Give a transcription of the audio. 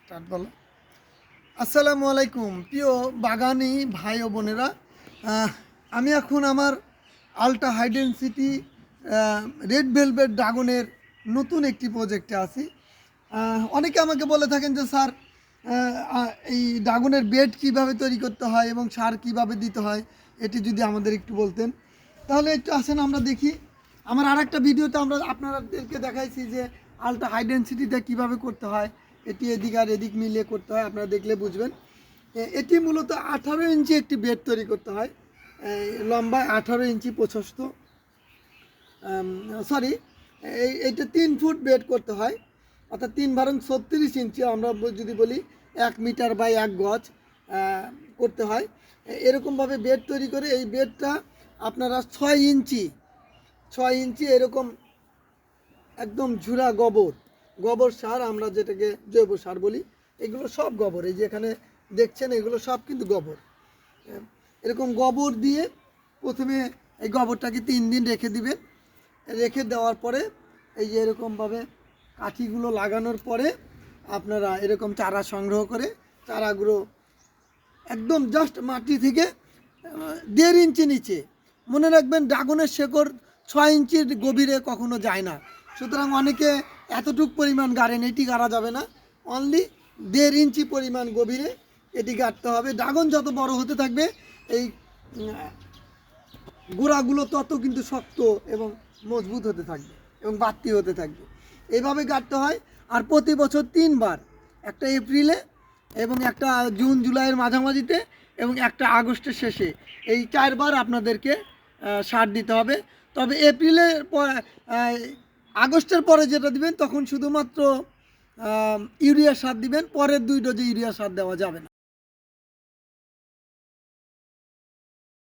Start বলো। আসসালামু আলাইকুম প্রিয় বাগানি ভাই ও বোনেরা। আমি এখন আমার ultra high density red velvet ড্রাগনের নতুন একটি প্রজেক্টে আছি। অনেকে আমাকে বলে থাকেন যে স্যার, এই ড্রাগনের বেড কিভাবে তৈরি করতে হয় এবং সার কিভাবে দিতে হয় এটি যদি আমাদের একটু বলতেন তাহলে একটু আসেন আমরা দেখি। আমার আর একটা ভিডিওতে আমরা আপনাদেরকে দেখাইছি যে আলট্রা হাই ডেনসিটিতে কীভাবে করতে হয়, এটি এদিক আর এদিক মিলিয়ে করতে হয়, আপনারা দেখলে বুঝবেন। এটি মূলত 18 ইঞ্চি একটি বেড তৈরি করতে হয়, লম্বায় 18 ইঞ্চি প্রশস্ত, সরি এইটা 3 ফুট বেড করতে হয়, অর্থাৎ 3×36 ইঞ্চি, আমরা যদি বলি 1 মিটার বাই 1 গজ করতে হয়। এরকমভাবে বেড তৈরি করে এই বেডটা আপনারা 6 ইঞ্চি এরকম একদম ঝুরা গোবর সার, আমরা যেটাকে জৈব সার বলি, এগুলো সব গোবর, এই যে এখানে দেখছেন এগুলো সব কিন্তু গোবর। এরকম গোবর দিয়ে প্রথমে এই গোবরটাকে 3 দিন রেখে দিবেন। রেখে দেওয়ার পরে এই যে এরকমভাবে কাঠিগুলো লাগানোর পরে আপনারা এরকম চারা সংগ্রহ করে চারাগুলো একদম জাস্ট মাটি থেকে 1.5 ইঞ্চি নিচে, মনে রাখবেন ড্রাগনের শেকড় 6 ইঞ্চির গভীরে কখনো যায় না, সুতরাং অনেকে এতটুক পরিমাণ গাড়েন, এটি গাড়া যাবে না, অনলি 1.5 ইঞ্চি পরিমাণ গভীরে এটি গাড়তে হবে। ড্রাগন যত বড় হতে থাকবে এই গোড়াগুলো তত কিন্তু শক্ত এবং মজবুত হতে থাকবে এবং বাড়তি হতে থাকবে, এইভাবে গাড়তে হয়। আর প্রতি বছর 3বার, একটা এপ্রিলে এবং একটা জুন জুলাইয়ের মাঝামাঝিতে এবং একটা আগস্টের শেষে, এই 4বার আপনাদেরকে সার দিতে হবে। তবে এপ্রিলের আগস্টের পরে যেটা দিবেন তখন শুধুমাত্র ইউরিয়া সার দিবেন, পরের 2 ডোজে ইউরিয়া সার দেওয়া যাবে না।